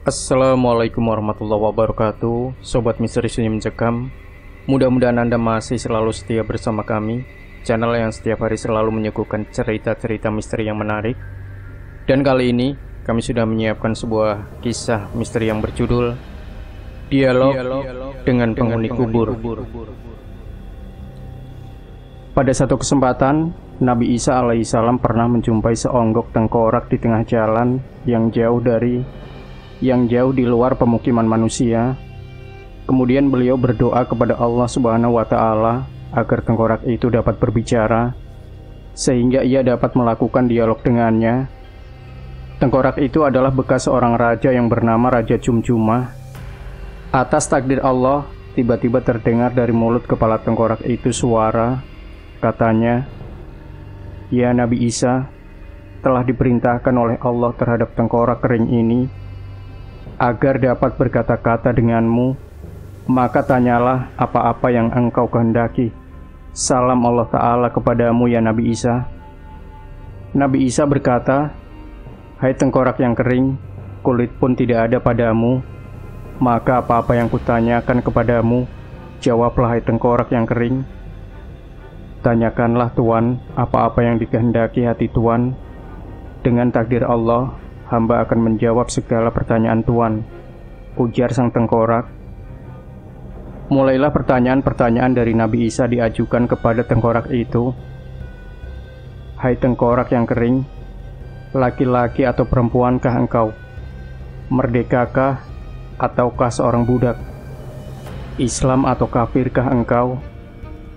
Assalamualaikum warahmatullahi wabarakatuh. Sobat Misteri Sunyi Mencekam, mudah-mudahan Anda masih selalu setia bersama kami, channel yang setiap hari selalu menyuguhkan cerita-cerita misteri yang menarik. Dan kali ini kami sudah menyiapkan sebuah kisah misteri yang berjudul Dialog dengan Penghuni Kubur. Pada satu kesempatan, Nabi Isa alaihissalam pernah menjumpai seonggok tengkorak di tengah jalan yang jauh di luar pemukiman manusia. Kemudian beliau berdoa kepada Allah Subhanahu wa Ta'ala agar tengkorak itu dapat berbicara, sehingga ia dapat melakukan dialog dengannya. Tengkorak itu adalah bekas seorang raja yang bernama Raja Jumjumah. Atas takdir Allah, tiba-tiba terdengar dari mulut kepala tengkorak itu suara. Katanya, "Ya Nabi Isa, telah diperintahkan oleh Allah terhadap tengkorak kering ini agar dapat berkata-kata denganmu, maka tanyalah apa-apa yang engkau kehendaki. Salam Allah Ta'ala kepadamu ya Nabi Isa." Nabi Isa berkata, "Hai tengkorak yang kering, kulit pun tidak ada padamu, maka apa-apa yang kutanyakan kepadamu, jawablah hai tengkorak yang kering. Tanyakanlah Tuan apa-apa yang dikehendaki hati Tuan. Dengan takdir Allah, hamba akan menjawab segala pertanyaan Tuan," ujar sang tengkorak. Mulailah pertanyaan-pertanyaan dari Nabi Isa diajukan kepada tengkorak itu. "Hai tengkorak yang kering, laki-laki atau perempuankah engkau? Merdekakah ataukah seorang budak? Islam atau kafirkah engkau?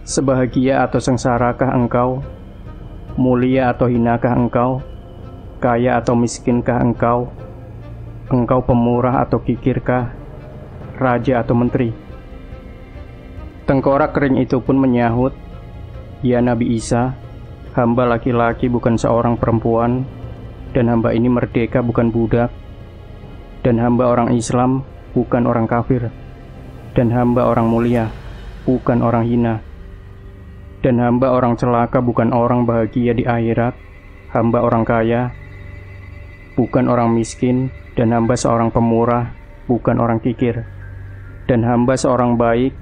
Sebahagia atau sengsarakah engkau? Mulia atau hinakah engkau? Kaya atau miskinkah engkau? Engkau pemurah atau kikirkah? Raja atau menteri?" Tengkorak kering itu pun menyahut, "Ya Nabi Isa, hamba laki-laki bukan seorang perempuan, dan hamba ini merdeka bukan budak, dan hamba orang Islam bukan orang kafir, dan hamba orang mulia bukan orang hina, dan hamba orang celaka bukan orang bahagia di akhirat, hamba orang kaya bukan orang miskin, dan hamba seorang pemurah bukan orang kikir, dan hamba seorang baik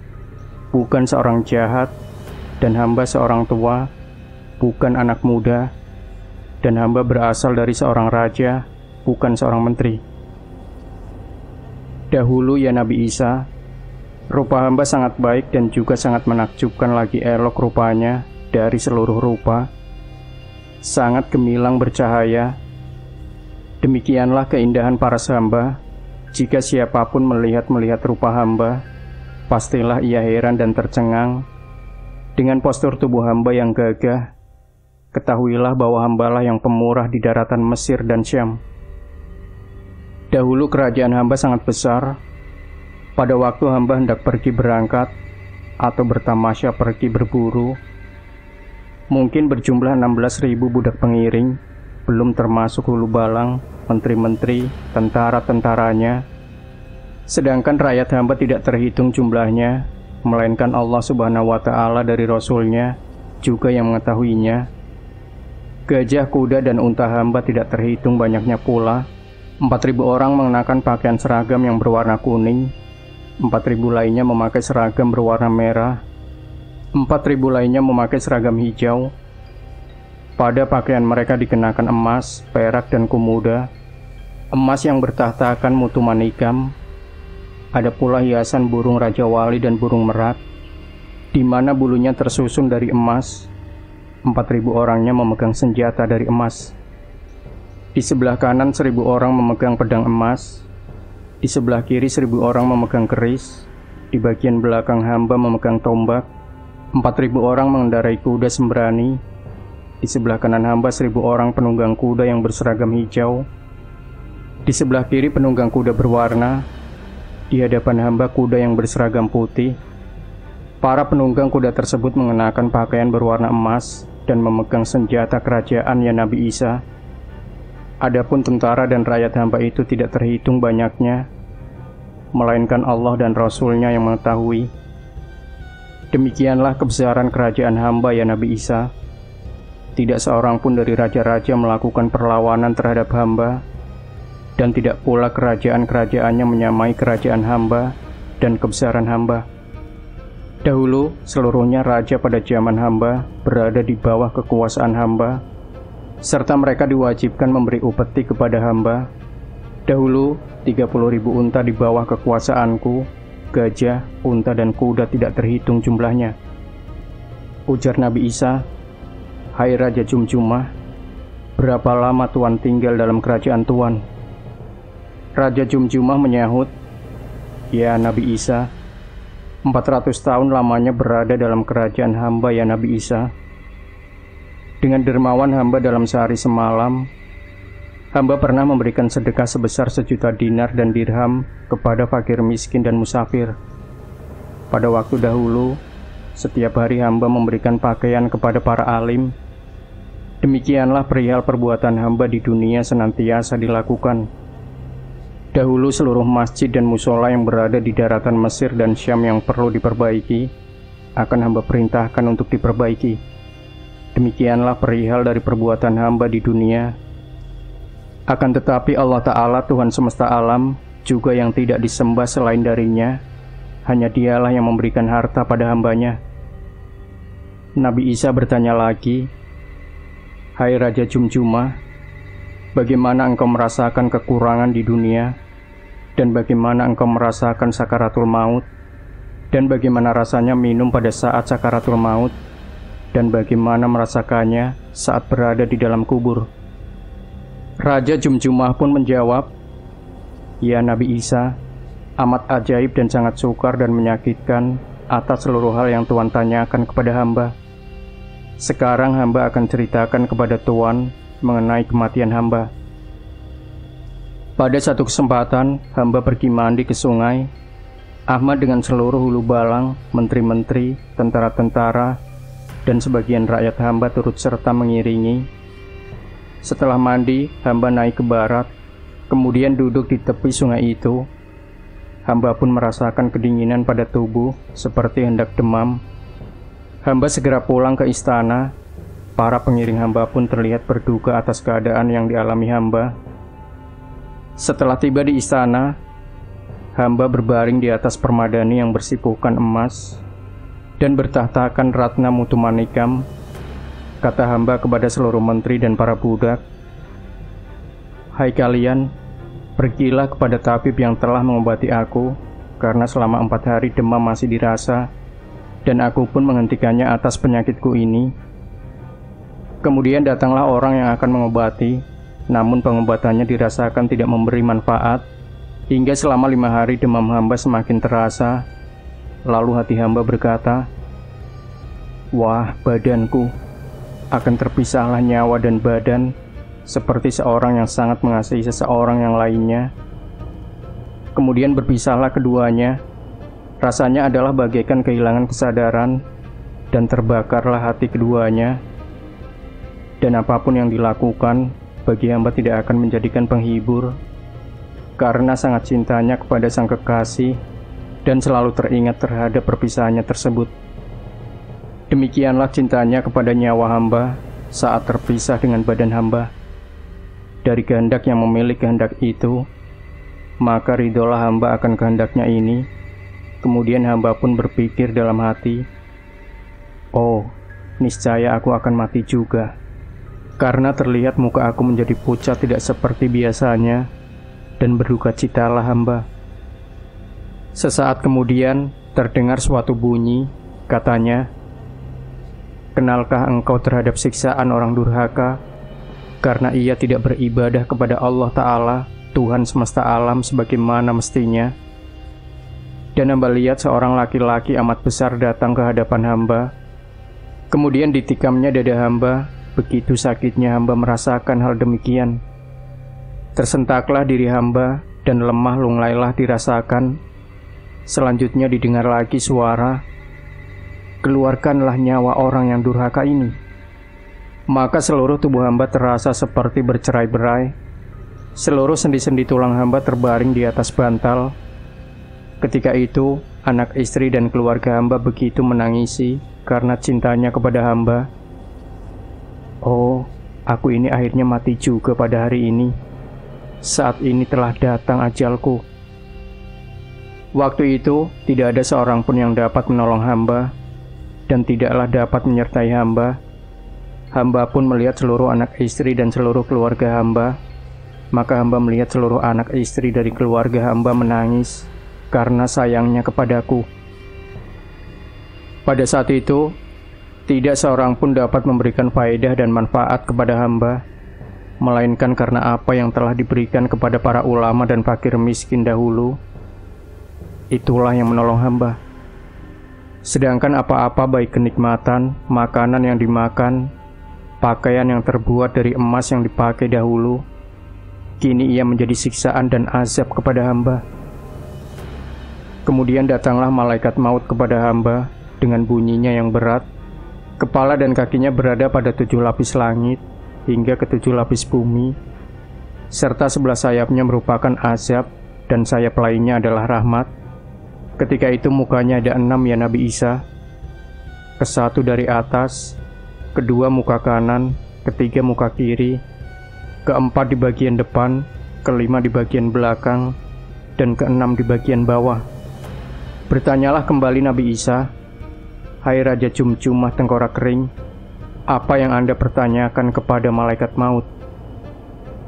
bukan seorang jahat, dan hamba seorang tua bukan anak muda, dan hamba berasal dari seorang raja bukan seorang menteri. Dahulu ya Nabi Isa, rupa hamba sangat baik dan juga sangat menakjubkan, lagi elok rupanya dari seluruh rupa, sangat gemilang bercahaya. Demikianlah keindahan para hamba. Jika siapapun melihat rupa hamba, pastilah ia heran dan tercengang dengan postur tubuh hamba yang gagah. Ketahuilah bahwa hambalah yang pemurah di daratan Mesir dan Syam. Dahulu kerajaan hamba sangat besar. Pada waktu hamba hendak pergi berangkat atau bertamasya pergi berburu, mungkin berjumlah 16.000 budak pengiring, belum termasuk hulu balang, menteri-menteri, tentara-tentaranya. Sedangkan rakyat hamba tidak terhitung jumlahnya, melainkan Allah Subhanahu wa Ta'ala dari Rasul-Nya juga yang mengetahuinya. Gajah, kuda, dan unta hamba tidak terhitung banyaknya pula. 4.000 orang mengenakan pakaian seragam yang berwarna kuning, 4.000 lainnya memakai seragam berwarna merah, 4.000 lainnya memakai seragam hijau. Pada pakaian mereka dikenakan emas, perak, dan kumuda. Emas yang bertahtakan mutu manikam. Ada pula hiasan burung Raja Wali dan burung merak, di mana bulunya tersusun dari emas. 4.000 orangnya memegang senjata dari emas. Di sebelah kanan 1.000 orang memegang pedang emas. Di sebelah kiri 1.000 orang memegang keris. Di bagian belakang hamba memegang tombak. 4.000 orang mengendarai kuda sembrani. Di sebelah kanan hamba 1.000 orang penunggang kuda yang berseragam hijau. Di sebelah kiri penunggang kuda berwarna. Di hadapan hamba kuda yang berseragam putih. Para penunggang kuda tersebut mengenakan pakaian berwarna emas dan memegang senjata kerajaan ya Nabi Isa. Adapun tentara dan rakyat hamba itu tidak terhitung banyaknya, melainkan Allah dan Rasul-Nya yang mengetahui. Demikianlah kebesaran kerajaan hamba ya Nabi Isa. Tidak seorang pun dari raja-raja melakukan perlawanan terhadap hamba, dan tidak pula kerajaan-kerajaannya menyamai kerajaan hamba dan kebesaran hamba. Dahulu, seluruhnya raja pada zaman hamba berada di bawah kekuasaan hamba, serta mereka diwajibkan memberi upeti kepada hamba. Dahulu, 30.000 unta di bawah kekuasaanku, gajah, unta, dan kuda tidak terhitung jumlahnya. Ujar Nabi Isa, "Hai Raja Jumjumah, berapa lama Tuan tinggal dalam kerajaan Tuan?" Raja Jumjumah menyahut, "Ya Nabi Isa, 400 tahun lamanya berada dalam kerajaan hamba ya Nabi Isa. Dengan dermawan hamba dalam sehari semalam, hamba pernah memberikan sedekah sebesar 1.000.000 dinar dan dirham kepada fakir miskin dan musafir. Pada waktu dahulu, setiap hari hamba memberikan pakaian kepada para alim. Demikianlah perihal perbuatan hamba di dunia senantiasa dilakukan. Dahulu seluruh masjid dan musola yang berada di daratan Mesir dan Syam yang perlu diperbaiki, akan hamba perintahkan untuk diperbaiki. Demikianlah perihal dari perbuatan hamba di dunia. Akan tetapi Allah Ta'ala Tuhan semesta alam juga yang tidak disembah selain darinya, hanya dialah yang memberikan harta pada hambanya." Nabi Isa bertanya lagi, "Hai Raja Jumjumah, bagaimana engkau merasakan kekurangan di dunia? Dan bagaimana engkau merasakan sakaratul maut? Dan bagaimana rasanya minum pada saat sakaratul maut? Dan bagaimana merasakannya saat berada di dalam kubur?" Raja Jumjumah pun menjawab, "Ya Nabi Isa, amat ajaib dan sangat sukar dan menyakitkan atas seluruh hal yang Tuhan tanyakan kepada hamba. Sekarang hamba akan ceritakan kepada Tuhan mengenai kematian hamba." Pada satu kesempatan, hamba pergi mandi ke sungai. Ahmad dengan seluruh hulu balang, menteri-menteri, tentara-tentara, dan sebagian rakyat hamba turut serta mengiringi. Setelah mandi, hamba naik ke barat, kemudian duduk di tepi sungai itu. Hamba pun merasakan kedinginan pada tubuh, seperti hendak demam. Hamba segera pulang ke istana. Para pengiring hamba pun terlihat berduka atas keadaan yang dialami hamba. Setelah tiba di istana, hamba berbaring di atas permadani yang bersipukan emas dan bertahtakan ratna mutu manikam. Kata hamba kepada seluruh menteri dan para budak, "Hai kalian, pergilah kepada tabib yang telah mengobati aku, karena selama 4 hari demam masih dirasa, dan aku pun menghentikannya atas penyakitku ini." Kemudian datanglah orang yang akan mengobati, namun pengobatannya dirasakan tidak memberi manfaat, hingga selama 5 hari demam hamba semakin terasa. Lalu hati hamba berkata, "Wah, badanku, akan terpisahlah nyawa dan badan, seperti seorang yang sangat mengasihi seseorang yang lainnya." Kemudian berpisahlah keduanya. Rasanya adalah bagaikan kehilangan kesadaran, dan terbakarlah hati keduanya. Dan apapun yang dilakukan, bagi hamba tidak akan menjadikan penghibur, karena sangat cintanya kepada sang kekasih, dan selalu teringat terhadap perpisahannya tersebut. Demikianlah cintanya kepada nyawa hamba saat terpisah dengan badan hamba. Dari kehendak yang memilih kehendak itu, maka ridholah hamba akan kehendaknya ini. Kemudian hamba pun berpikir dalam hati, "Oh, niscaya aku akan mati juga." Karena terlihat muka aku menjadi pucat tidak seperti biasanya, dan berduka citalah hamba. Sesaat kemudian terdengar suatu bunyi, katanya, "Kenalkah engkau terhadap siksaan orang durhaka, karena ia tidak beribadah kepada Allah Ta'ala, Tuhan semesta alam sebagaimana mestinya?" Dan hamba lihat seorang laki-laki amat besar datang ke hadapan hamba. Kemudian ditikamnya dada hamba. Begitu sakitnya hamba merasakan hal demikian. Tersentaklah diri hamba, dan lemah lunglailah dirasakan. Selanjutnya didengar lagi suara, "Keluarkanlah nyawa orang yang durhaka ini." Maka seluruh tubuh hamba terasa seperti bercerai-berai. Seluruh sendi-sendi tulang hamba terbaring di atas bantal. Ketika itu, anak istri dan keluarga hamba begitu menangisi karena cintanya kepada hamba. "Oh, aku ini akhirnya mati juga pada hari ini." saat ini telah datang ajalku. Waktu itu, tidak ada seorang pun yang dapat menolong hamba, dan tidaklah dapat menyertai hamba. Hamba pun melihat seluruh anak istri dan seluruh keluarga hamba. Maka hamba melihat seluruh anak istri dari keluarga hamba menangis karena sayangnya kepadaku. Pada saat itu, tidak seorang pun dapat memberikan faedah dan manfaat kepada hamba, melainkan karena apa yang telah diberikan kepada para ulama dan fakir miskin dahulu. Itulah yang menolong hamba. Sedangkan apa-apa baik kenikmatan, makanan yang dimakan, pakaian yang terbuat dari emas yang dipakai dahulu, kini ia menjadi siksaan dan azab kepada hamba. Kemudian datanglah malaikat maut kepada hamba dengan bunyinya yang berat. Kepala dan kakinya berada pada 7 lapis langit hingga ke 7 lapis bumi, serta sebelah sayapnya merupakan azab dan sayap lainnya adalah rahmat. Ketika itu mukanya ada 6 ya Nabi Isa, ke-1 dari atas, kedua muka kanan, ketiga muka kiri, ke-4 di bagian depan, ke-5 di bagian belakang, dan ke-6 di bagian bawah. Bertanyalah kembali Nabi Isa, "Hai Raja Jumjumah tengkorak kering, apa yang Anda pertanyakan kepada malaikat maut?"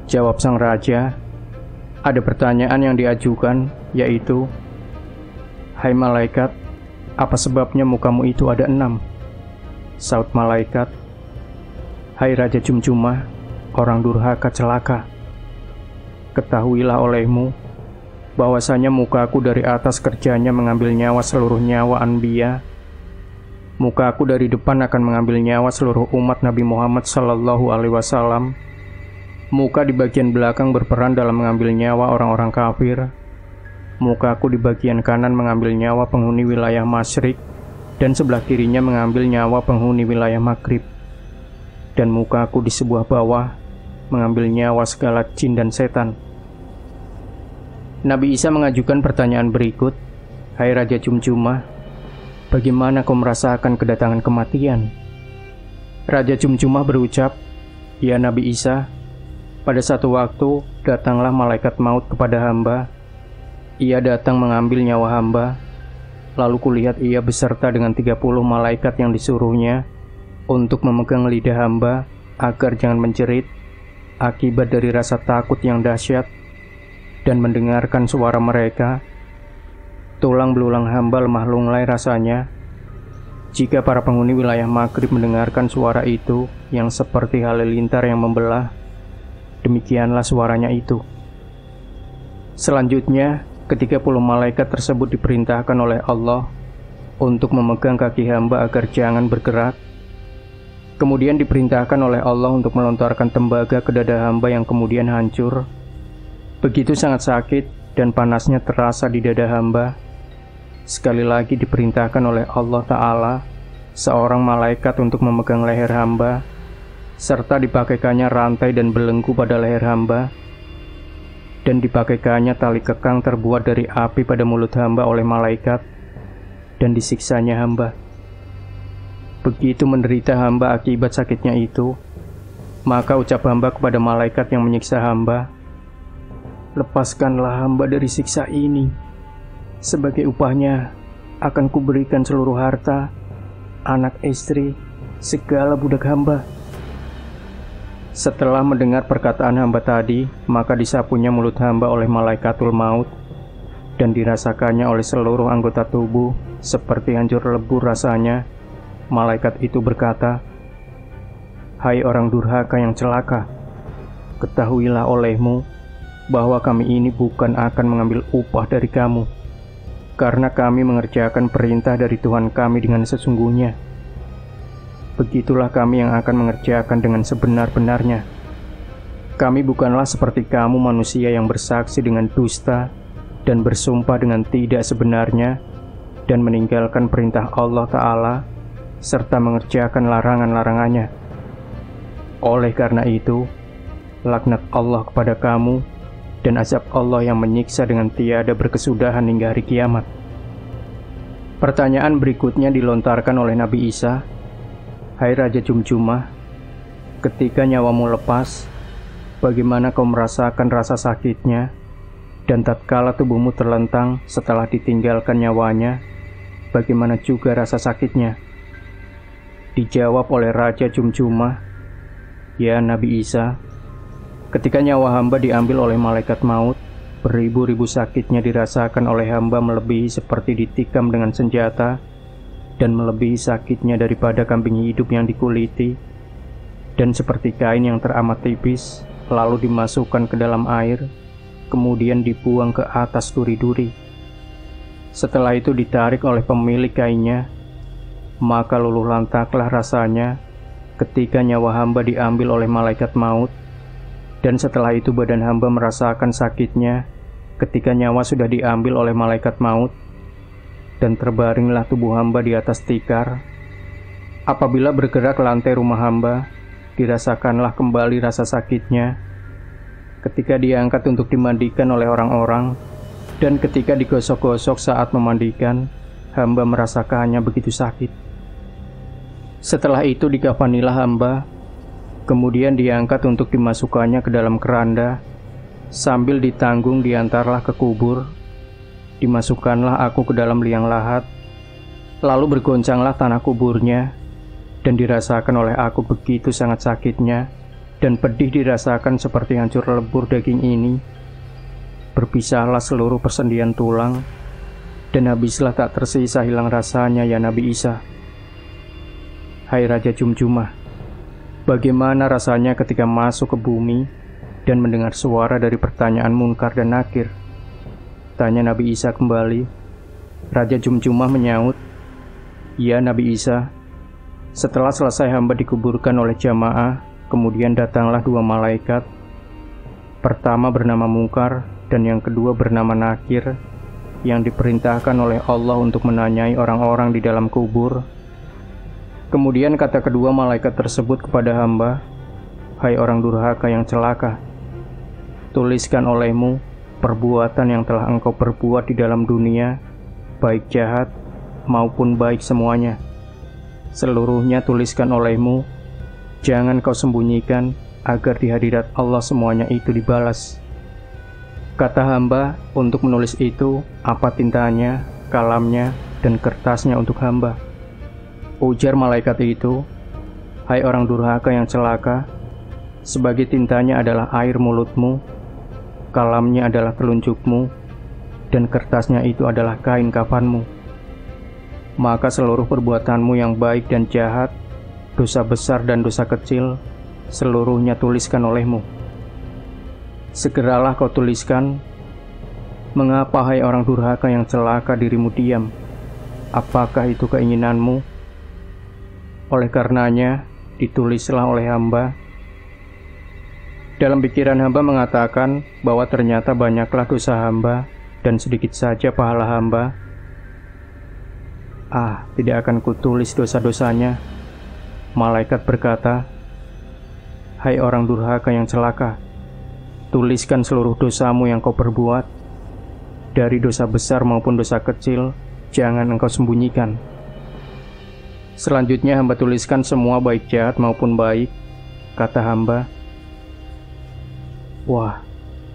Jawab sang raja, "Ada pertanyaan yang diajukan, yaitu, Hai malaikat, apa sebabnya mukamu itu ada 6? Saut malaikat, "Hai Raja Jumjumah, orang durhaka celaka. Ketahuilah olehmu, bahwasanya mukaku dari atas kerjanya mengambil nyawa seluruh nyawa anbiya. Mukaku dari depan akan mengambil nyawa seluruh umat Nabi Muhammad SAW. Muka di bagian belakang berperan dalam mengambil nyawa orang-orang kafir. Mukaku di bagian kanan mengambil nyawa penghuni wilayah Masyrik, dan sebelah kirinya mengambil nyawa penghuni wilayah Maghrib. Dan mukaku di sebelah bawah mengambil nyawa segala jin dan setan." Nabi Isa mengajukan pertanyaan berikut, "Hai Raja Jumjumah, bagaimana kau merasakan kedatangan kematian?" Raja Jumjumah berucap, "Ya Nabi Isa, pada satu waktu datanglah malaikat maut kepada hamba. Ia datang mengambil nyawa hamba. Lalu kulihat ia beserta dengan 30 malaikat yang disuruhnya untuk memegang lidah hamba agar jangan menjerit akibat dari rasa takut yang dahsyat, dan mendengarkan suara mereka. Tulang belulang hamba lemah lunglai rasanya. Jika para penghuni wilayah Maghrib mendengarkan suara itu yang seperti halilintar yang membelah, demikianlah suaranya itu." Selanjutnya, ke-30 malaikat tersebut diperintahkan oleh Allah untuk memegang kaki hamba agar jangan bergerak. Kemudian diperintahkan oleh Allah untuk melontarkan tembaga ke dada hamba yang kemudian hancur. Begitu sangat sakit dan panasnya terasa di dada hamba. Sekali lagi diperintahkan oleh Allah Ta'ala seorang malaikat untuk memegang leher hamba, serta dipakaikannya rantai dan belenggu pada leher hamba, dan dipakaikannya tali kekang terbuat dari api pada mulut hamba oleh malaikat, dan disiksanya hamba. Begitu menderita hamba akibat sakitnya itu, maka ucap hamba kepada malaikat yang menyiksa hamba, "Lepaskanlah hamba dari siksa ini. Sebagai upahnya, akan kuberikan seluruh harta, anak istri, segala budak hamba." Setelah mendengar perkataan hamba tadi, maka disapunya mulut hamba oleh malaikatul maut, dan dirasakannya oleh seluruh anggota tubuh seperti hancur lebur rasanya. Malaikat itu berkata, "Hai orang durhaka yang celaka, ketahuilah olehmu bahwa kami ini bukan akan mengambil upah dari kamu, karena kami mengerjakan perintah dari Tuhan kami dengan sesungguhnya. Begitulah kami yang akan mengerjakan dengan sebenar-benarnya. Kami bukanlah seperti kamu manusia yang bersaksi dengan dusta dan bersumpah dengan tidak sebenarnya, dan meninggalkan perintah Allah Ta'ala serta mengerjakan larangan-larangannya. Oleh karena itu, laknat Allah kepada kamu dan azab Allah yang menyiksa dengan tiada berkesudahan hingga hari kiamat." Pertanyaan berikutnya dilontarkan oleh Nabi Isa, "Hai Raja Jumjumah, ketika nyawamu lepas, bagaimana kau merasakan rasa sakitnya, dan tatkala tubuhmu terlentang setelah ditinggalkan nyawanya, bagaimana juga rasa sakitnya? Dijawab oleh Raja Jumjumah, "Ya Nabi Isa, ketika nyawa hamba diambil oleh malaikat maut, beribu-ribu sakitnya dirasakan oleh hamba melebihi seperti ditikam dengan senjata, dan melebihi sakitnya daripada kambing hidup yang dikuliti, dan seperti kain yang teramat tipis, lalu dimasukkan ke dalam air, kemudian dibuang ke atas duri-duri. Setelah itu ditarik oleh pemilik kainnya, maka luluh lantaklah rasanya ketika nyawa hamba diambil oleh malaikat maut, dan setelah itu badan hamba merasakan sakitnya ketika nyawa sudah diambil oleh malaikat maut, dan terbaringlah tubuh hamba di atas tikar. Apabila bergerak ke lantai rumah hamba, dirasakanlah kembali rasa sakitnya ketika diangkat untuk dimandikan oleh orang-orang, dan ketika digosok-gosok saat memandikan, hamba merasakannya begitu sakit. Setelah itu dikafanilah hamba, kemudian diangkat untuk dimasukkannya ke dalam keranda, sambil ditanggung diantarlah ke kubur. Dimasukkanlah aku ke dalam liang lahat, lalu bergoncanglah tanah kuburnya, dan dirasakan oleh aku begitu sangat sakitnya, dan pedih dirasakan seperti hancur lebur daging ini. Berpisahlah seluruh persendian tulang, dan habislah tak tersisa hilang rasanya ya Nabi Isa. Hai Raja Jumjumah, bagaimana rasanya ketika masuk ke bumi dan mendengar suara dari pertanyaan Munkar dan Nakir? Tanya Nabi Isa kembali. Raja Jumjumah menyaut, "Ya Nabi Isa, setelah selesai hamba dikuburkan oleh jamaah, kemudian datanglah dua malaikat. Pertama bernama Munkar dan yang kedua bernama Nakir, yang diperintahkan oleh Allah untuk menanyai orang-orang di dalam kubur. Kemudian kata kedua malaikat tersebut kepada hamba, 'Hai orang durhaka yang celaka, tuliskan olehmu perbuatan yang telah engkau perbuat di dalam dunia, baik jahat maupun baik semuanya. Seluruhnya tuliskan olehmu, jangan kau sembunyikan, agar di hadirat Allah semuanya itu dibalas.' Kata hamba untuk menulis itu, apa tintanya, kalamnya, dan kertasnya untuk hamba. Ujar malaikat itu, 'Hai orang durhaka yang celaka, sebagai tintanya adalah air mulutmu, kalamnya adalah telunjukmu, dan kertasnya itu adalah kain kafanmu. Maka seluruh perbuatanmu yang baik dan jahat, dosa besar dan dosa kecil, seluruhnya tuliskan olehmu. Segeralah kau tuliskan. Mengapa hai orang durhaka yang celaka dirimu diam? Apakah itu keinginanmu? Oleh karenanya, ditulislah oleh hamba.' Dalam pikiran hamba mengatakan bahwa ternyata banyaklah dosa hamba dan sedikit saja pahala hamba. Tidak akan kutulis dosa-dosanya. Malaikat berkata, 'Hai orang durhaka yang celaka, tuliskan seluruh dosamu yang kau perbuat. Dari dosa besar maupun dosa kecil, jangan engkau sembunyikan.' Selanjutnya hamba tuliskan semua baik jahat maupun baik. Kata hamba, 'Wah,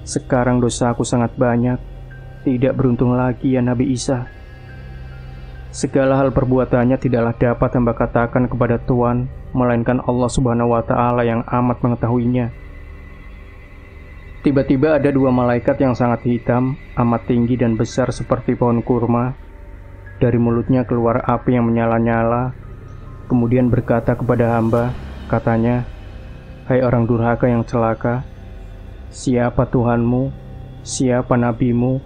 sekarang dosaku sangat banyak. Tidak beruntung lagi ya Nabi Isa. Segala hal perbuatannya tidaklah dapat hamba katakan kepada Tuhan, melainkan Allah Subhanahu wa Ta'ala yang amat mengetahuinya.' Tiba-tiba ada dua malaikat yang sangat hitam, amat tinggi dan besar seperti pohon kurma. Dari mulutnya keluar api yang menyala-nyala, kemudian berkata kepada hamba, katanya, 'Hai orang durhaka yang celaka, siapa Tuhanmu? Siapa nabimu?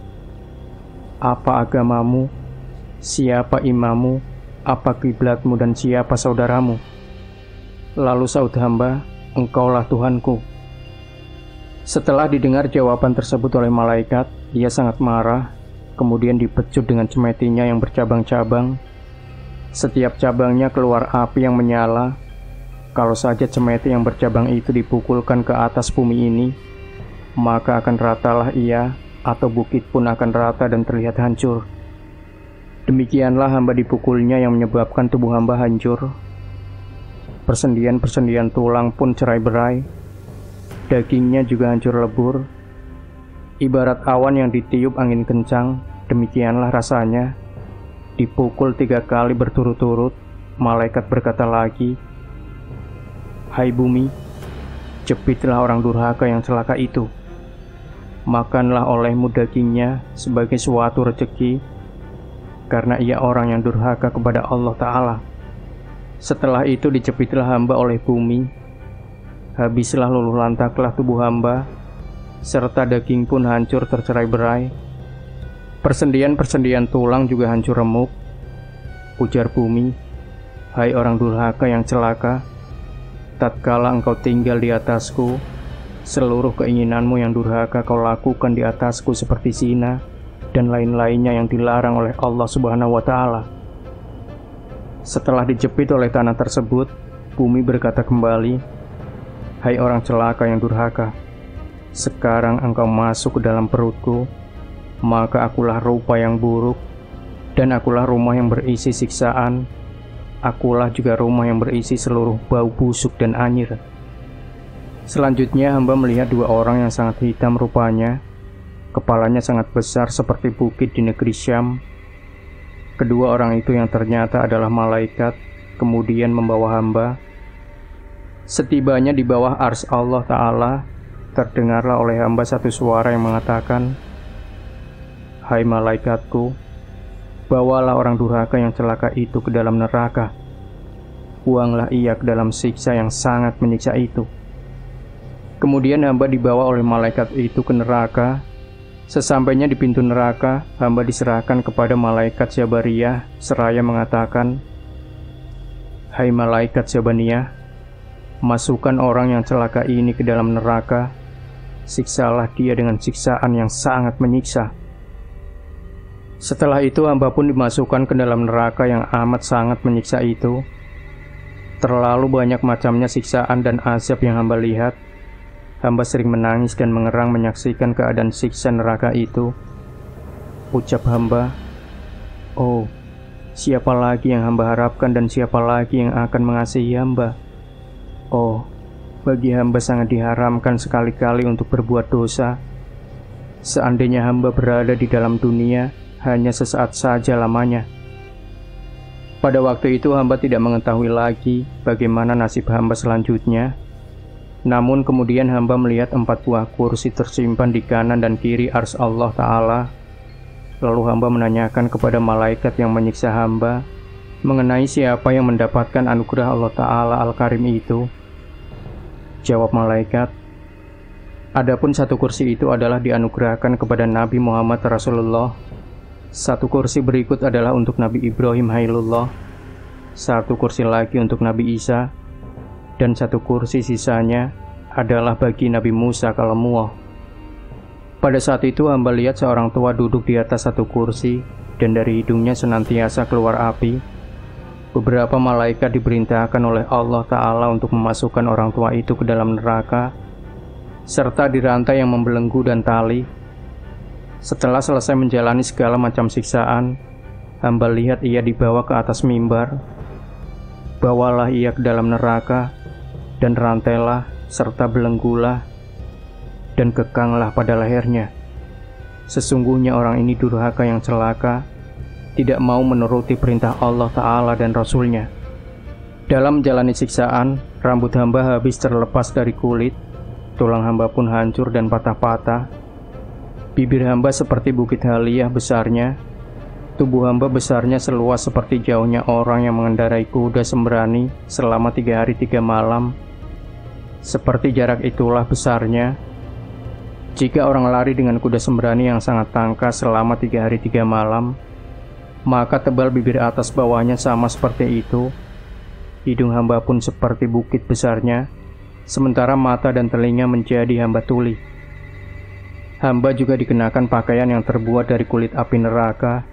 Apa agamamu? Siapa imammu? Apa kiblatmu dan siapa saudaramu?' Lalu saud hamba, 'Engkaulah Tuhanku.' Setelah didengar jawaban tersebut oleh malaikat, dia sangat marah, kemudian dipecut dengan cemetinya yang bercabang-cabang. Setiap cabangnya keluar api yang menyala. Kalau saja cemeti yang bercabang itu dipukulkan ke atas bumi ini, maka akan ratalah ia, atau bukit pun akan rata dan terlihat hancur. Demikianlah hamba dipukulnya yang menyebabkan tubuh hamba hancur. Persendian-persendian tulang pun cerai-berai. Dagingnya juga hancur lebur. Ibarat awan yang ditiup angin kencang, demikianlah rasanya. Dipukul 3 kali berturut-turut, malaikat berkata lagi, "Hai bumi, jepitlah orang durhaka yang celaka itu. Makanlah olehmu dagingnya sebagai suatu rezeki, karena ia orang yang durhaka kepada Allah Ta'ala." Setelah itu dijepitlah hamba oleh bumi. Habislah luluh lantaklah tubuh hamba, serta daging pun hancur tercerai-berai. Persendian-persendian tulang juga hancur remuk. Ujar bumi, "Hai orang durhaka yang celaka, tatkala engkau tinggal di atasku, seluruh keinginanmu yang durhaka kau lakukan di atasku seperti zina dan lain-lainnya yang dilarang oleh Allah Subhanahu wa Ta'ala." Setelah dijepit oleh tanah tersebut, bumi berkata kembali, "Hai orang celaka yang durhaka, sekarang engkau masuk ke dalam perutku, maka akulah rupa yang buruk, dan akulah rumah yang berisi siksaan, akulah juga rumah yang berisi seluruh bau busuk dan anyir." Selanjutnya hamba melihat 2 orang yang sangat hitam rupanya, kepalanya sangat besar seperti bukit di negeri Syam. Kedua orang itu yang ternyata adalah malaikat, kemudian membawa hamba. Setibanya di bawah ars Allah Ta'ala, terdengarlah oleh hamba satu suara yang mengatakan, "Hai malaikatku, bawalah orang durhaka yang celaka itu ke dalam neraka. Buanglah ia ke dalam siksa yang sangat menyiksa itu." Kemudian hamba dibawa oleh malaikat itu ke neraka. Sesampainya di pintu neraka, hamba diserahkan kepada malaikat Jabariyah seraya mengatakan, "Hai malaikat Jabaniyah, masukkan orang yang celaka ini ke dalam neraka. Siksalah dia dengan siksaan yang sangat menyiksa." Setelah itu hamba pun dimasukkan ke dalam neraka yang amat sangat menyiksa itu. Terlalu banyak macamnya siksaan dan azab yang hamba lihat. Hamba sering menangis dan mengerang menyaksikan keadaan siksa neraka itu. Ucap hamba, "Oh, siapa lagi yang hamba harapkan dan siapa lagi yang akan mengasihi hamba? Oh, bagi hamba sangat diharamkan sekali-kali untuk berbuat dosa. Seandainya hamba berada di dalam dunia, hanya sesaat saja lamanya." Pada waktu itu hamba tidak mengetahui lagi bagaimana nasib hamba selanjutnya. Namun kemudian hamba melihat 4 buah kursi tersimpan di kanan dan kiri ars Allah Ta'ala. Lalu hamba menanyakan kepada malaikat yang menyiksa hamba mengenai siapa yang mendapatkan anugerah Allah Ta'ala Al-Karim itu. Jawab malaikat, "Adapun 1 kursi itu adalah dianugerahkan kepada Nabi Muhammad Rasulullah. 1 kursi berikut adalah untuk Nabi Ibrahim Hailullah, 1 kursi lagi untuk Nabi Isa, dan 1 kursi sisanya adalah bagi Nabi Musa kalamullah." Pada saat itu hamba lihat seorang tua duduk di atas 1 kursi, dan dari hidungnya senantiasa keluar api. Beberapa malaikat diperintahkan oleh Allah Ta'ala untuk memasukkan orang tua itu ke dalam neraka, serta dirantai yang membelenggu dan tali. Setelah selesai menjalani segala macam siksaan, hamba lihat ia dibawa ke atas mimbar. Bawalah ia ke dalam neraka, dan rantailah serta belenggulah dan kekanglah pada lehernya. Sesungguhnya orang ini durhaka yang celaka, tidak mau menuruti perintah Allah Ta'ala dan Rasulnya. Dalam menjalani siksaan, rambut hamba habis terlepas dari kulit, tulang hamba pun hancur dan patah-patah. Bibir hamba seperti bukit Haliyah besarnya, tubuh hamba besarnya seluas seperti jauhnya orang yang mengendarai kuda sembrani selama 3 hari 3 malam. Seperti jarak itulah besarnya. Jika orang lari dengan kuda sembrani yang sangat tangkas selama 3 hari 3 malam, maka tebal bibir atas bawahnya sama seperti itu. Hidung hamba pun seperti bukit besarnya, sementara mata dan telinga menjadi hamba tuli. Hamba juga dikenakan pakaian yang terbuat dari kulit api neraka.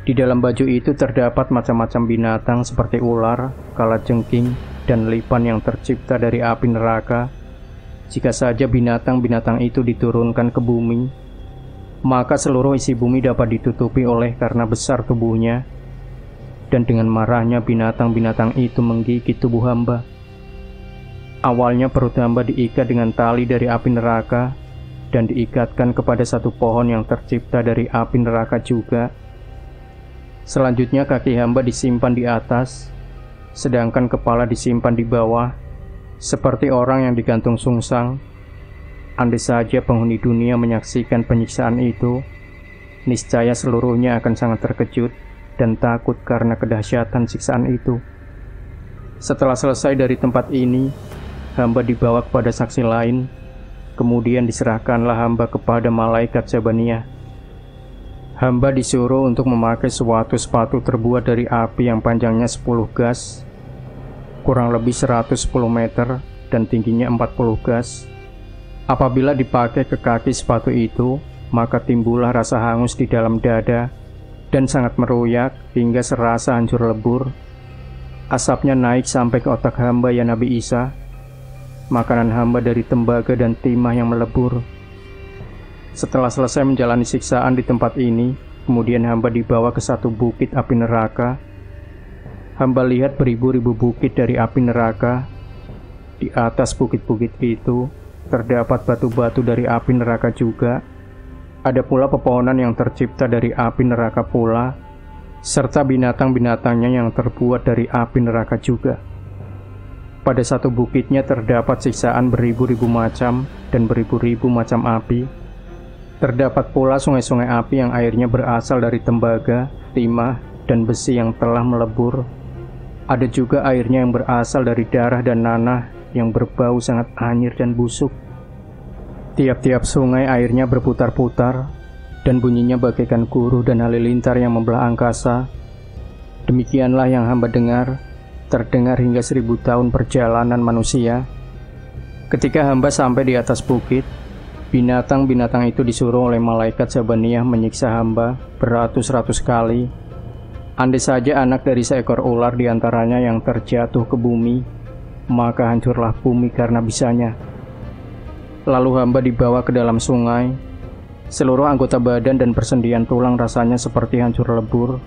Di dalam baju itu terdapat macam-macam binatang seperti ular, kalajengking, dan lipan yang tercipta dari api neraka. Jika saja binatang-binatang itu diturunkan ke bumi, maka seluruh isi bumi dapat ditutupi oleh karena besar tubuhnya. Dan dengan marahnya binatang-binatang itu menggigit tubuh hamba. Awalnya perut hamba diikat dengan tali dari api neraka dan diikatkan kepada satu pohon yang tercipta dari api neraka juga. Selanjutnya kaki hamba disimpan di atas, sedangkan kepala disimpan di bawah, seperti orang yang digantung sungsang. Andai saja penghuni dunia menyaksikan penyiksaan itu, niscaya seluruhnya akan sangat terkejut dan takut karena kedahsyatan siksaan itu. Setelah selesai dari tempat ini, hamba dibawa kepada saksi lain, kemudian diserahkanlah hamba kepada malaikat Zabaniyah. Hamba disuruh untuk memakai suatu sepatu terbuat dari api yang panjangnya 10 gas, kurang lebih 110 meter, dan tingginya 40 gas. Apabila dipakai ke kaki sepatu itu, maka timbullah rasa hangus di dalam dada dan sangat meruyak hingga serasa hancur lebur. Asapnya naik sampai ke otak hamba ya Nabi Isa. Makanan hamba dari tembaga dan timah yang melebur. Setelah selesai menjalani siksaan di tempat ini, kemudian hamba dibawa ke satu bukit api neraka. Hamba lihat beribu-ribu bukit dari api neraka. Di atas bukit-bukit itu terdapat batu-batu dari api neraka juga. Ada pula pepohonan yang tercipta dari api neraka pula, serta binatang-binatangnya yang terbuat dari api neraka juga. Pada satu bukitnya terdapat siksaan beribu-ribu macam dan beribu-ribu macam api. Terdapat pula sungai-sungai api yang airnya berasal dari tembaga, timah, dan besi yang telah melebur. Ada juga airnya yang berasal dari darah dan nanah yang berbau sangat anyir dan busuk. Tiap-tiap sungai airnya berputar-putar dan bunyinya bagaikan guruh dan halilintar yang membelah angkasa. Demikianlah yang hamba dengar, terdengar hingga 1000 tahun perjalanan manusia. Ketika hamba sampai di atas bukit, binatang-binatang itu disuruh oleh malaikat Zabaniyah menyiksa hamba beratus-ratus kali. Andai saja anak dari seekor ular diantaranya yang terjatuh ke bumi, maka hancurlah bumi karena bisanya. Lalu hamba dibawa ke dalam sungai. Seluruh anggota badan dan persendian tulang rasanya seperti hancur lebur.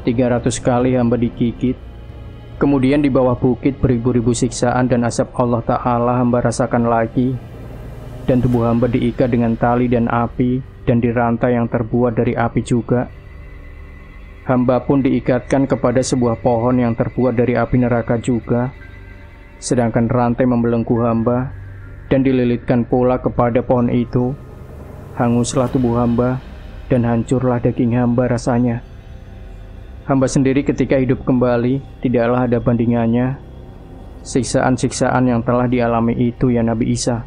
300 kali hamba digigit. Kemudian di bawah bukit beribu-ribu siksaan dan azab Allah Ta'ala hamba rasakan lagi. Dan tubuh hamba diikat dengan tali dan api dan dirantai yang terbuat dari api juga. Hamba pun diikatkan kepada sebuah pohon yang terbuat dari api neraka juga. Sedangkan rantai membelenggu hamba dan dililitkan pula kepada pohon itu. Hanguslah tubuh hamba dan hancurlah daging hamba rasanya. Hamba sendiri ketika hidup kembali tidaklah ada bandingannya. Siksaan-siksaan yang telah dialami itu ya Nabi Isa.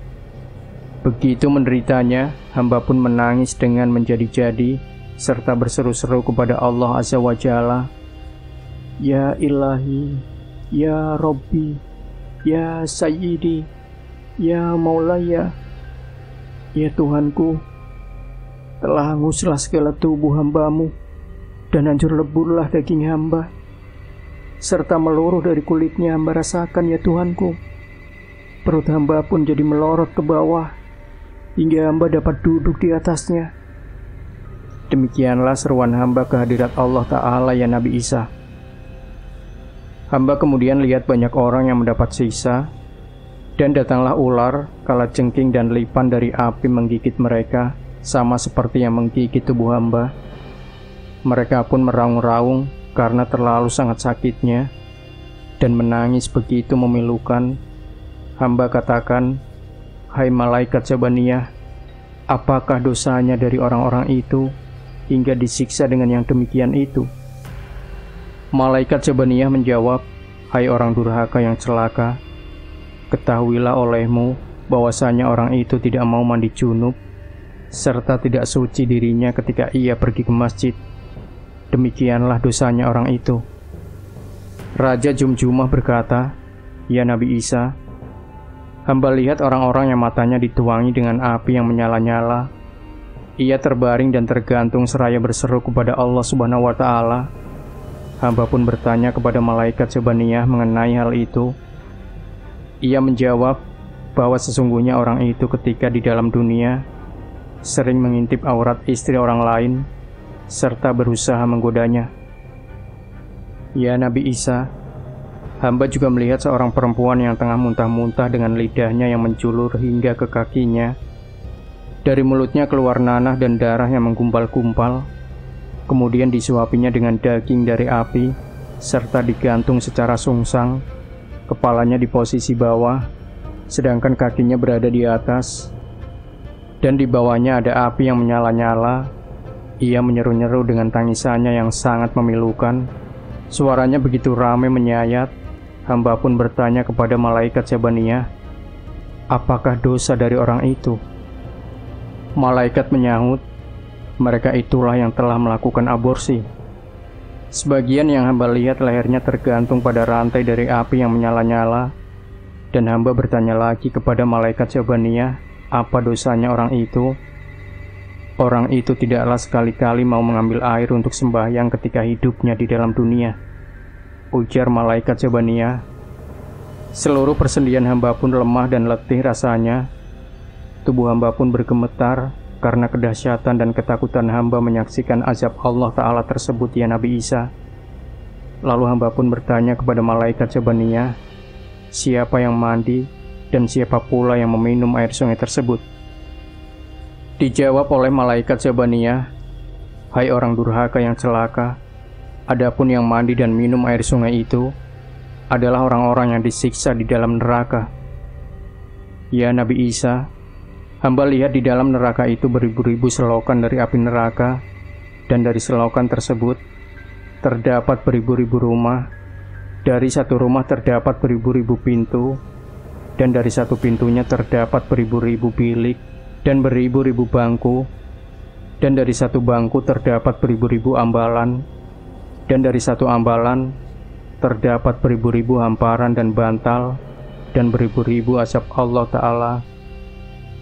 Begitu menderitanya, hamba pun menangis dengan menjadi-jadi serta berseru-seru kepada Allah Azza wa Jalla. Ya Ilahi, Ya Robbi, Ya Sayyidi, Ya Maulaya, ya Tuhanku, telah hanguslah segala tubuh hambamu dan hancur leburlah daging hamba, serta meluruh dari kulitnya hamba rasakan ya Tuhanku. Perut hamba pun jadi melorot ke bawah, hingga hamba dapat duduk di atasnya. Demikianlah seruan hamba kehadirat Allah Ta'ala ya Nabi Isa. Hamba kemudian lihat banyak orang yang mendapat siksa, dan datanglah ular, kalajengking dan lipan dari api menggigit mereka, sama seperti yang menggigit tubuh hamba. Mereka pun meraung-raung karena terlalu sangat sakitnya, dan menangis begitu memilukan. Hamba katakan, hai malaikat Zabaniyah, apakah dosanya dari orang-orang itu, hingga disiksa dengan yang demikian itu? Malaikat Zabaniyah menjawab, hai orang durhaka yang celaka, ketahuilah olehmu bahwasanya orang itu tidak mau mandi junub, serta tidak suci dirinya ketika ia pergi ke masjid. Demikianlah dosanya orang itu. Raja Jumjumah berkata, ya Nabi Isa, hamba lihat orang-orang yang matanya dituangi dengan api yang menyala-nyala. Ia terbaring dan tergantung seraya berseru kepada Allah Subhanahu wa Ta'ala. Hamba pun bertanya kepada malaikat Zabaniyah mengenai hal itu. Ia menjawab bahwa sesungguhnya orang itu ketika di dalam dunia sering mengintip aurat istri orang lain serta berusaha menggodanya. Ya Nabi Isa, Hamba juga melihat seorang perempuan yang tengah muntah-muntah dengan lidahnya yang menjulur hingga ke kakinya. Dari mulutnya keluar nanah dan darah yang menggumpal-gumpal. Kemudian disuapinya dengan daging dari api, serta digantung secara sungsang. Kepalanya di posisi bawah, sedangkan kakinya berada di atas. Dan di bawahnya ada api yang menyala-nyala. Ia menyeru-nyeru dengan tangisannya yang sangat memilukan. Suaranya begitu ramai menyayat. Hamba pun bertanya kepada malaikat Zabaniyah, apakah dosa dari orang itu? Malaikat menyahut, mereka itulah yang telah melakukan aborsi. Sebagian yang hamba lihat lehernya tergantung pada rantai dari api yang menyala-nyala. Dan hamba bertanya lagi kepada malaikat Zabaniyah, apa dosanya orang itu? Orang itu tidaklah sekali-kali mau mengambil air untuk sembahyang ketika hidupnya di dalam dunia. Ujar malaikat Zabaniyah. Seluruh persendian hamba pun lemah dan letih rasanya. Tubuh hamba pun bergemetar karena kedahsyatan dan ketakutan hamba menyaksikan azab Allah Ta'ala tersebut, ya Nabi Isa. Lalu hamba pun bertanya kepada malaikat Zabaniyah, siapa yang mandi dan siapa pula yang meminum air sungai tersebut? Dijawab oleh malaikat Zabaniyah, hai orang durhaka yang celaka, adapun yang mandi dan minum air sungai itu adalah orang-orang yang disiksa di dalam neraka. Ya Nabi Isa, hamba lihat di dalam neraka itu beribu-ribu selokan dari api neraka, dan dari selokan tersebut terdapat beribu-ribu rumah. Dari satu rumah terdapat beribu-ribu pintu, dan dari satu pintunya terdapat beribu-ribu bilik dan beribu-ribu bangku, dan dari satu bangku terdapat beribu-ribu ambalan, dan dari satu ambalan terdapat beribu-ribu hamparan dan bantal, dan beribu-ribu azab Allah Ta'ala.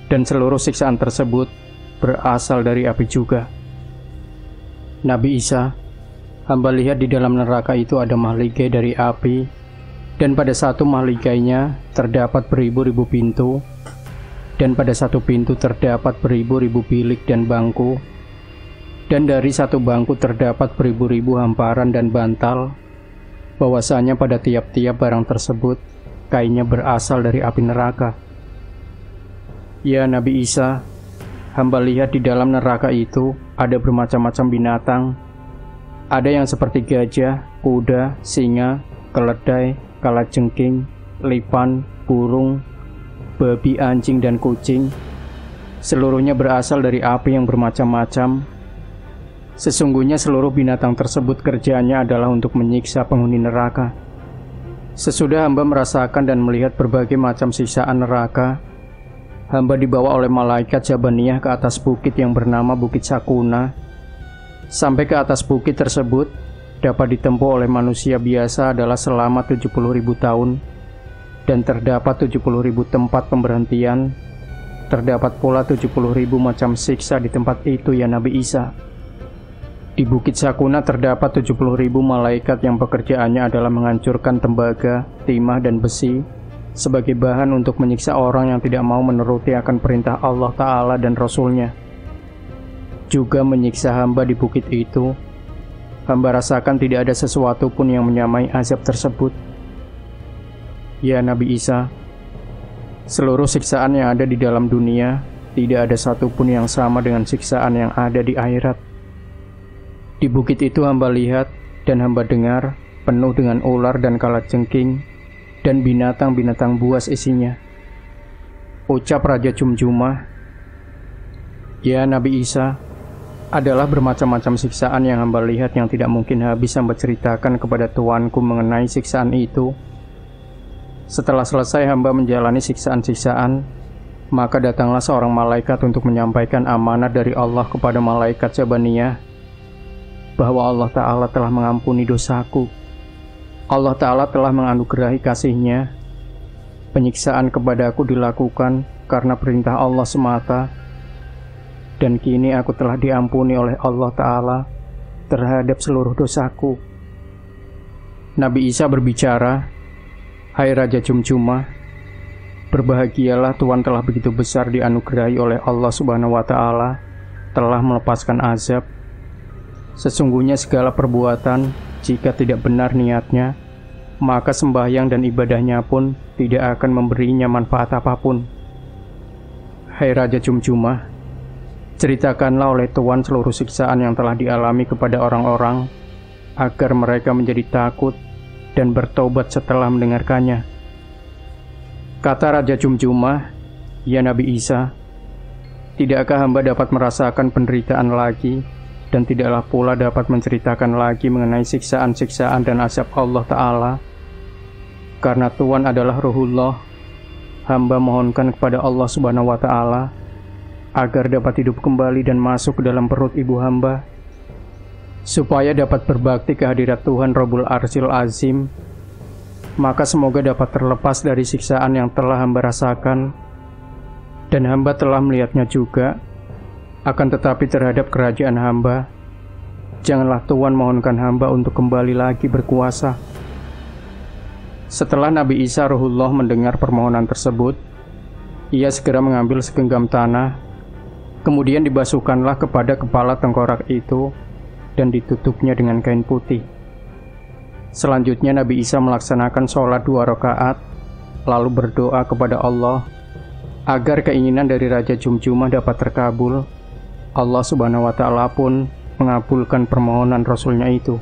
Dan seluruh siksaan tersebut berasal dari api juga. Nabi Isa, hamba lihat di dalam neraka itu ada mahligai dari api, dan pada satu mahligainya terdapat beribu-ribu pintu, dan pada satu pintu terdapat beribu-ribu bilik dan bangku, dan dari satu bangku terdapat beribu-ribu hamparan dan bantal, bahwasanya pada tiap-tiap barang tersebut kainnya berasal dari api neraka. Ya Nabi Isa, hamba lihat di dalam neraka itu ada bermacam-macam binatang. Ada yang seperti gajah, kuda, singa, keledai, kalajengking, lipan, burung, babi, anjing, dan kucing. Seluruhnya berasal dari api yang bermacam-macam. Sesungguhnya seluruh binatang tersebut kerjanya adalah untuk menyiksa penghuni neraka. Sesudah hamba merasakan dan melihat berbagai macam siksaan neraka, hamba dibawa oleh malaikat Zabaniyah ke atas bukit yang bernama Bukit Sakuna. Sampai ke atas bukit tersebut dapat ditempuh oleh manusia biasa adalah selama 70.000 tahun, dan terdapat 70.000 tempat pemberhentian. Terdapat pula 70.000 macam siksa di tempat itu, ya Nabi Isa. Di Bukit Sakuna terdapat 70.000 malaikat yang pekerjaannya adalah menghancurkan tembaga, timah, dan besi sebagai bahan untuk menyiksa orang yang tidak mau menuruti akan perintah Allah Ta'ala dan Rasul-Nya. Juga menyiksa hamba di bukit itu. Hamba rasakan tidak ada sesuatu pun yang menyamai azab tersebut. Ya Nabi Isa, seluruh siksaan yang ada di dalam dunia tidak ada satupun yang sama dengan siksaan yang ada di akhirat. Di bukit itu hamba lihat dan hamba dengar penuh dengan ular dan kalajengking dan binatang-binatang buas isinya. Ucap Raja Jumjumah, ya Nabi Isa, adalah bermacam-macam siksaan yang hamba lihat yang tidak mungkin habis hamba ceritakan kepada tuanku mengenai siksaan itu. Setelah selesai hamba menjalani siksaan-siksaan, maka datanglah seorang malaikat untuk menyampaikan amanat dari Allah kepada malaikat Zabaniyah, bahwa Allah Ta'ala telah mengampuni dosaku. Allah Ta'ala telah menganugerahi kasih-Nya. Penyiksaan kepadaku dilakukan karena perintah Allah semata, dan kini aku telah diampuni oleh Allah Ta'ala terhadap seluruh dosaku. Nabi Isa berbicara, hai Raja Jumjumah, berbahagialah Tuhan telah begitu besar dianugerahi oleh Allah Subhanahu wa Ta'ala, telah melepaskan azab. Sesungguhnya segala perbuatan, jika tidak benar niatnya, maka sembahyang dan ibadahnya pun tidak akan memberinya manfaat apapun. Hai Raja Jumjumah, ceritakanlah oleh Tuhan seluruh siksaan yang telah dialami kepada orang-orang, agar mereka menjadi takut dan bertobat setelah mendengarkannya. Kata Raja Jumjumah, "Ya Nabi Isa, tidakkah hamba dapat merasakan penderitaan lagi, dan tidaklah pula dapat menceritakan lagi mengenai siksaan-siksaan dan azab Allah Ta'ala? Karena Tuhan adalah Ruhullah, hamba mohonkan kepada Allah Subhanahu wa Ta'ala agar dapat hidup kembali dan masuk ke dalam perut ibu hamba, supaya dapat berbakti ke hadirat Tuhan Rabbul Arsyil Azim. Maka semoga dapat terlepas dari siksaan yang telah hamba rasakan, dan hamba telah melihatnya juga. Akan tetapi terhadap kerajaan hamba, janganlah Tuhan mohonkan hamba untuk kembali lagi berkuasa." Setelah Nabi Isa Ruhullah mendengar permohonan tersebut, ia segera mengambil segenggam tanah, kemudian dibasuhkanlah kepada kepala tengkorak itu dan ditutupnya dengan kain putih. Selanjutnya Nabi Isa melaksanakan sholat 2 rakaat, lalu berdoa kepada Allah agar keinginan dari Raja Jumjumah dapat terkabul. Allah Subhanahu wa Ta'ala pun mengabulkan permohonan Rasulnya itu.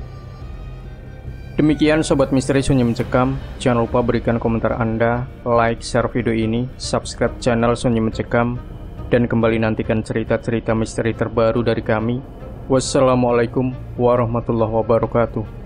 Demikian Sobat Misteri Sunyi Mencekam. Jangan lupa berikan komentar Anda, like, share video ini, subscribe channel Sunyi Mencekam, dan kembali nantikan cerita-cerita misteri terbaru dari kami. Wassalamualaikum warahmatullahi wabarakatuh.